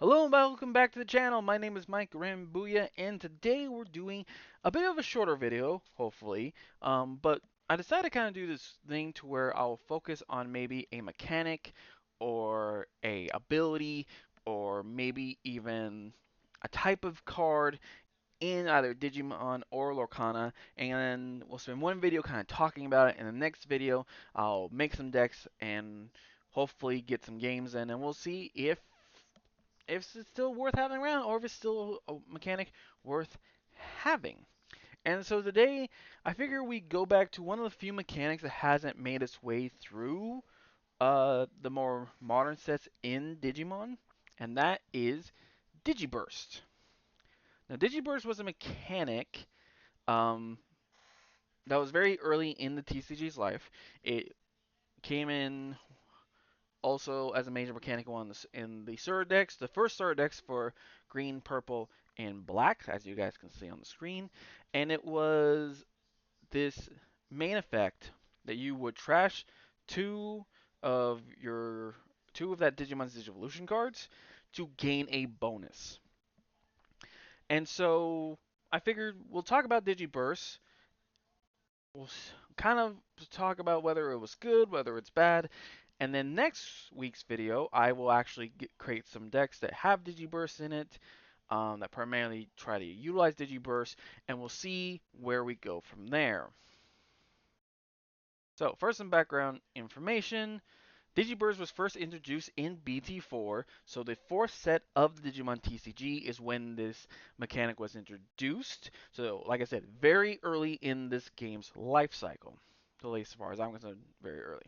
Hello and welcome back to the channel. My name is Mike Rambuya, and today we're doing a bit of a shorter video, hopefully. But I decided to kind of do this thing to where I'll focus on maybe a mechanic or a ability or maybe even a type of card in either Digimon or Lorcana, and then we'll spend one video kind of talking about it. In the next video, I'll make some decks and hopefully get some games in, and we'll see if it's still worth having around or if it's still a mechanic worth having. And so today, I figure we go back to one of the few mechanics that hasn't made its way through the more modern sets in Digimon, and that is Digi-Burst. Now, Digi-Burst was a mechanic um, that was very early in the TCG's life. It came in also as a major mechanic one in the Sword decks. The first Sword decks for green, purple, and black, as you guys can see on the screen. And it was this main effect that you would trash two of your two of that Digimon's Digivolution cards to gain a bonus. And so I figured we'll talk about Digi-Burst. We'll kind of talk about whether it was good, whether it's bad, and then next week's video, I will actually create some decks that have Digi-Burst in it, that primarily try to utilize Digi-Burst, and we'll see where we go from there. So, first some background information. Digi-Burst was first introduced in BT4, so the fourth set of the Digimon TCG is when this mechanic was introduced. So, like I said, very early in this game's life cycle. At least as far as I'm concerned, very early.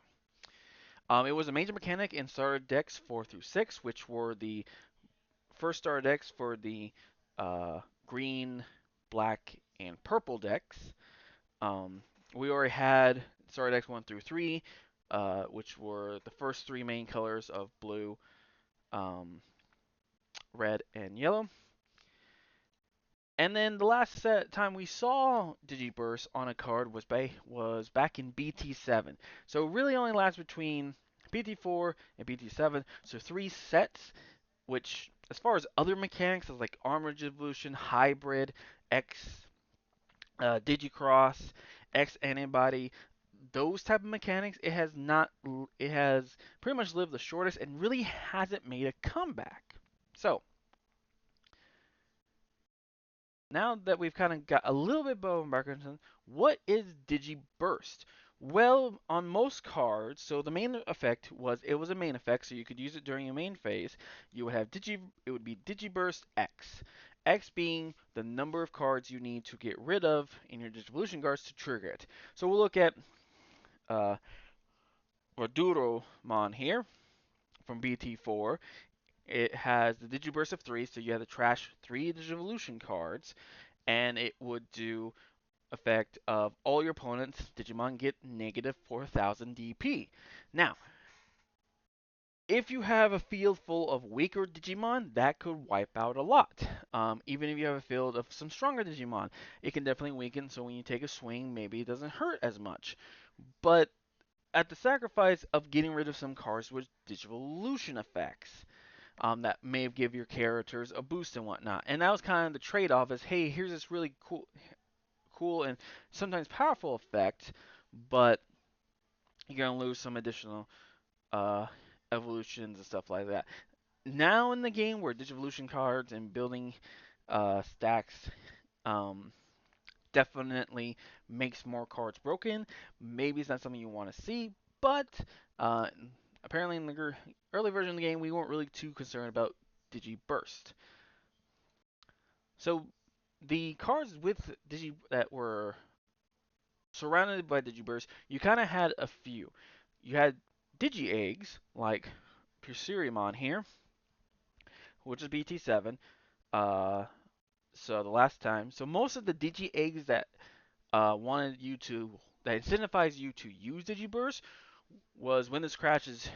It was a major mechanic in starter decks 4 through 6, which were the first starter decks for the green, black, and purple decks. Um, we already had starter decks 1 through 3, which were the first three main colors of blue, um, red, and yellow. And then the last time we saw Digi-Burst on a card was back in BT7. So it really only lasts between BT4 and BT7. So 3 sets, which as far as other mechanics like Armor Evolution, Hybrid, X, Digicross, X Antibody, those type of mechanics, it has pretty much lived the shortest and really hasn't made a comeback. So now that we've kind of got a little bit of background, what is Digi-Burst? Well, on most cards, so the main effect it was a main effect, so you could use it during your main phase. You would have it would be Digi-Burst X. X being the number of cards you need to get rid of in your Digivolution cards to trigger it. So we'll look at uh, Mon here from BT4. It has the Digi-Burst of 3, so you have to trash 3 Digivolution cards, and it would do effect of all your opponents' Digimon get negative 4,000 DP. Now, if you have a field full of weaker Digimon, that could wipe out a lot. Even if you have a field of some stronger Digimon, it can definitely weaken, so when you take a swing, maybe it doesn't hurt as much. But at the sacrifice of getting rid of some cards with Digivolution effects. That may give your characters a boost and whatnot. And that was kind of the trade-off is, hey, here's this really cool and sometimes powerful effect, but you're gonna lose some additional uh, evolutions and stuff like that. Now in the game where Digivolution cards and building stacks um, definitely makes more cards broken. Maybe it's not something you want to see, but uh, apparently in the early version of the game we weren't really too concerned about Digi-Burst. So the cards with Digi that were surrounded by Digi-Burst, you kind of had a few. You had Digi-Eggs, like Pursurimon here, which is BT7. Uh, so the last time, so most of the Digi-Eggs that wanted you to, that incentivized you to use Digi-Burst was when this crashes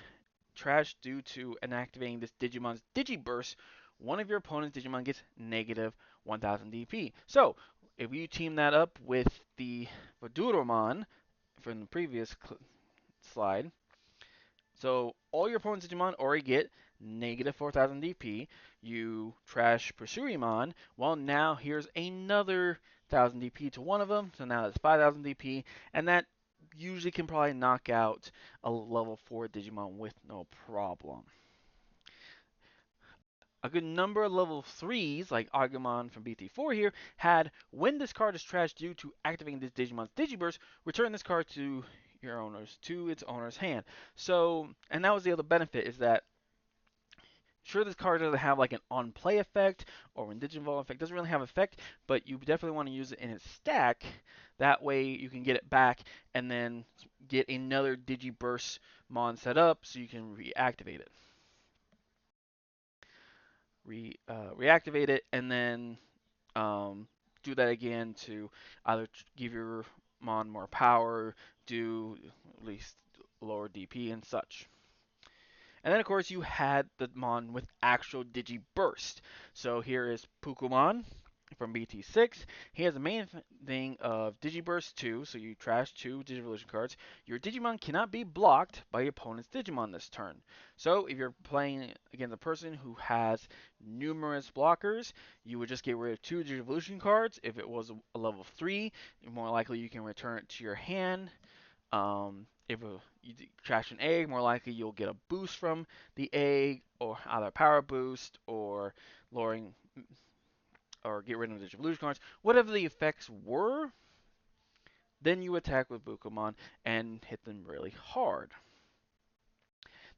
trash due to inactivating this Digimon's Digi-Burst, one of your opponent's Digimon gets negative 1000 DP. So, if you team that up with the Vaduromon from the previous slide, So all your opponent's Digimon already get negative 4,000 DP. You trash Pursuimon. Well, now here's another 1,000 DP to one of them. So now that's 5,000 DP. And that usually can probably knock out a level 4 Digimon with no problem. A good number of level 3s, like Agumon from BT4 here, had when this card is trashed due to activating this Digimon's Digi-Burst, return this card to its owner's hand. So, and that was the other benefit, is that sure, this card doesn't have like an on-play effect or an Digivolve effect. Doesn't really have effect, but you definitely want to use it in its stack. That way you can get it back and then get another Digi-Burst Mon set up so you can reactivate it. Reactivate it and then do that again to either give your Mon more power, do at least lower DP and such. And then, of course, you had the Mon with actual Digi-Burst. So here is Pukumon from BT6. He has the main thing of Digi-Burst 2, so you trash 2 Digivolution cards. Your Digimon cannot be blocked by your opponent's Digimon this turn. So if you're playing against a person who has numerous blockers, you would just get rid of 2 Digivolution cards. If it was a level 3, more likely you can return it to your hand. If you trash an egg, more likely you'll get a boost from the egg, or either power boost, or lowering, or get rid of the evolution cards. Whatever the effects were, then you attack with Bukomon and hit them really hard.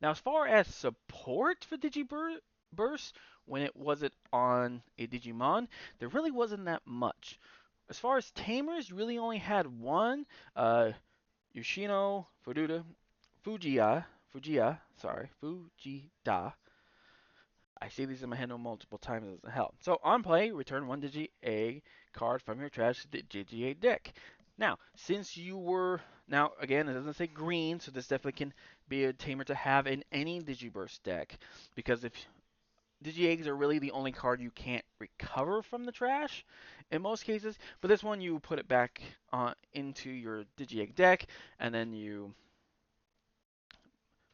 Now, as far as support for Digi-Burst, when it wasn't on a Digimon, there really wasn't that much. As far as tamers, you really only had one, Yoshino Fujita. I see these in my head multiple times, it doesn't help. So on play, return one Digi-Egg card from your trash to the Digi-Egg deck. Now, since you were, now again, it doesn't say green, so this definitely can be a tamer to have in any Digi-Burst deck. Because if Digi-Eggs are really the only card you can't recover from the trash in most cases. But this one, you put it back into your Digi-Egg deck, and then you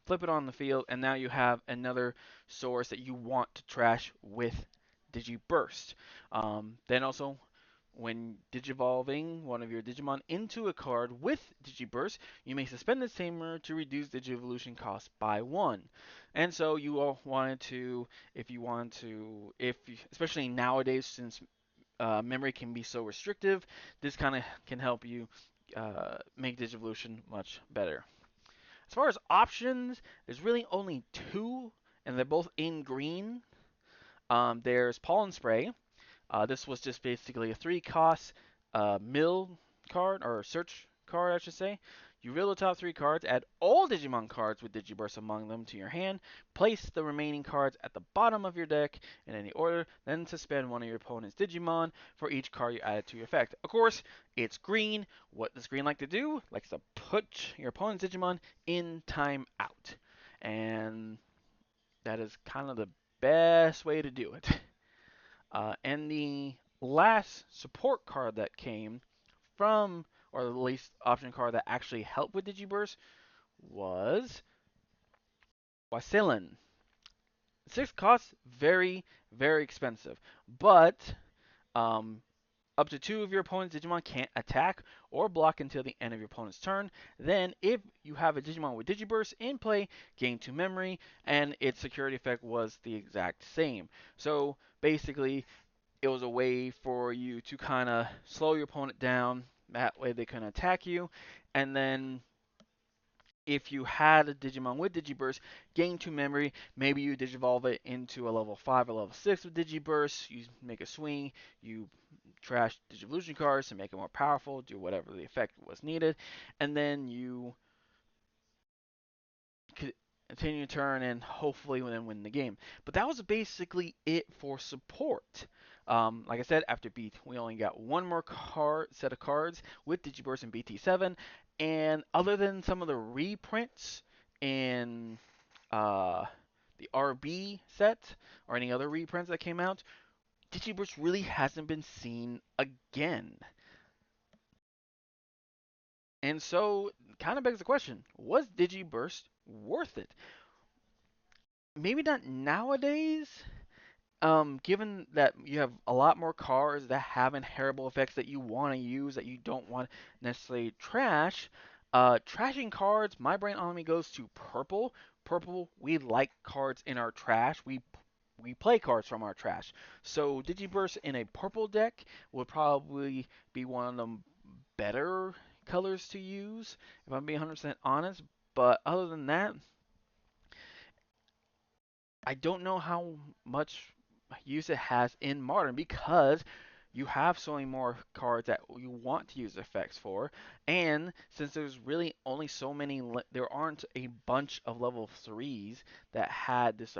flip it on the field, and now you have another source that you want to trash with Digi-Burst. Then also, when Digivolving one of your Digimon into a card with Digi-Burst, you may suspend this tamer to reduce Digi-Evolution cost by 1. And so you all wanted to, if you want to, especially nowadays since memory can be so restrictive, this kind of can help you make Digi-Evolution much better. As far as options, there's really only 2, and they're both in green. There's Pollen Spray. This was just basically a 3-cost mill card, or search card, I should say. You reveal the top 3 cards, add all Digimon cards with Digi-Burst among them to your hand, place the remaining cards at the bottom of your deck in any order, then suspend one of your opponent's Digimon for each card you added to your effect. Of course, it's green. What does green like to do? Likes to put your opponent's Digimon in timeout. And that is kind of the best way to do it. And the last support card that came from, or the least option card that actually helped with Digi-Burst, was Wasilin. 6 costs, very, very expensive. But up to 2 of your opponent's Digimon can't attack or block until the end of your opponent's turn. Then, if you have a Digimon with Digi-Burst in play, gain 2 memory, and its security effect was the exact same. So, basically, it was a way for you to kind of slow your opponent down. That way they couldn't attack you. And then if you had a Digimon with Digi-Burst, gain 2 memory, maybe you Digivolve it into a level 5 or level 6 with Digi-Burst, you make a swing, you trash Digivolution cards to make it more powerful, do whatever the effect was needed, and then you continue your turn and hopefully then win the game. But that was basically it for support. Like I said, after beat, we only got one more set of cards with Digi-Burst and BT7, and other than some of the reprints in the RB set or any other reprints that came out, Digi-Burst really hasn't been seen again. And so, kind of begs the question: was Digi-Burst worth it. Maybe not nowadays, given that you have a lot more cards that have inheritable effects that you want to use that you don't want necessarily trash, trashing cards, my brain only goes to purple. Purple, we like cards in our trash. We play cards from our trash. So Digi-Burst in a purple deck would probably be one of the better colors to use, if I'm being 100% honest. But other than that, I don't know how much use it has in modern because you have so many more cards that you want to use effects for, and since there's really only so many, there aren't a bunch of level threes that had this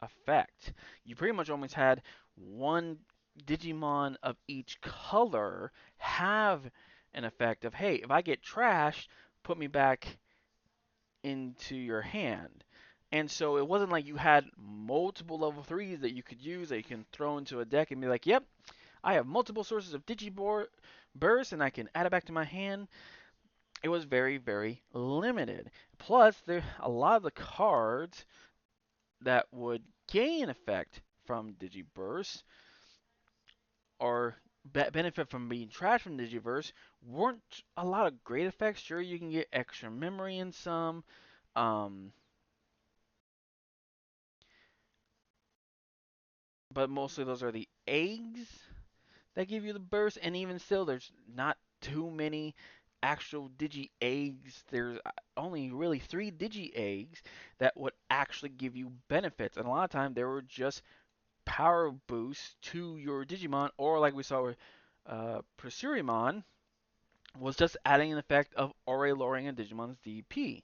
effect. You pretty much almost had one Digimon of each color have an effect of, hey, if I get trashed, put me back into your hand. And so it wasn't like you had multiple level threes that you could use that you can throw into a deck and be like, yep, I have multiple sources of Digi-Burst and I can add it back to my hand. It was very, very limited. Plus, there a lot of the cards that would gain effect from Digi-Burst or benefit from being trashed from Digiverse weren't a lot of great effects. Sure, you can get extra memory in some, um, but mostly those are the eggs that give you the burst, and even still, there's not too many actual Digi eggs. There's only really 3 Digi eggs that would actually give you benefits, and a lot of time they were just power boosts to your Digimon, or like we saw with Pursurimon, was just adding an effect of already lowering a Digimon's DP.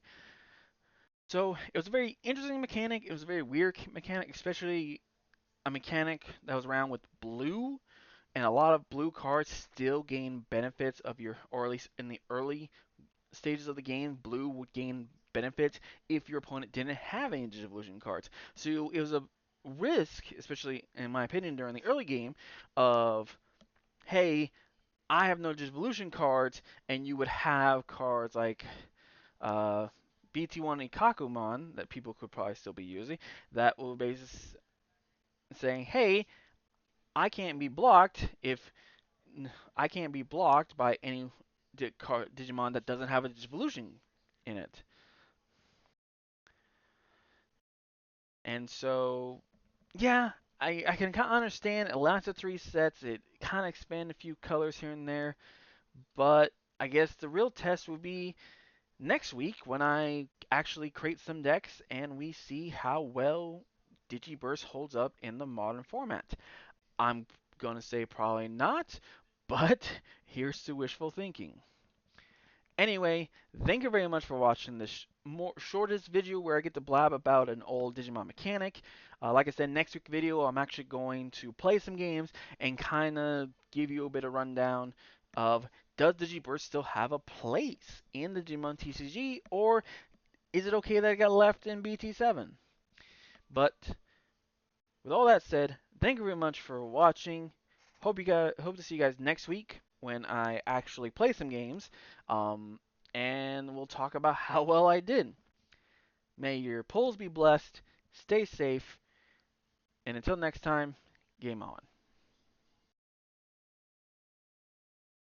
So it was a very interesting mechanic. It was a very weird mechanic, especially a mechanic that was around with blue, and a lot of blue cards still gain benefits of your, or at least in the early stages of the game, blue would gain benefits if your opponent didn't have any Digivolution cards. So it was a risk, especially in my opinion, during the early game, of hey, I have no Digivolution cards, and you would have cards like uh, BT1 Ikakumon that people could probably still be using that will basically saying, hey, I can't be blocked if I can't be blocked by any Digimon that doesn't have a Digivolution in it. And so, yeah, I can kind of understand it lasts at 3 sets. It kind of expand a few colors here and there, but I guess the real test would be next week when I actually create some decks and we see how well Digi-Burst holds up in the modern format. I'm going to say probably not, but here's to wishful thinking. Anyway, thank you very much for watching this more shortest video where I get to blab about an old Digimon mechanic. Like I said, next week video I'm actually going to play some games and kind of give you a bit of rundown of does Digi-Burst still have a place in the Digimon TCG, or is it okay that it got left in BT7? But with all that said, thank you very much for watching. Hope to see you guys next week when I actually play some games. And we'll talk about how well I did. May your pulls be blessed, stay safe, and until next time, game on.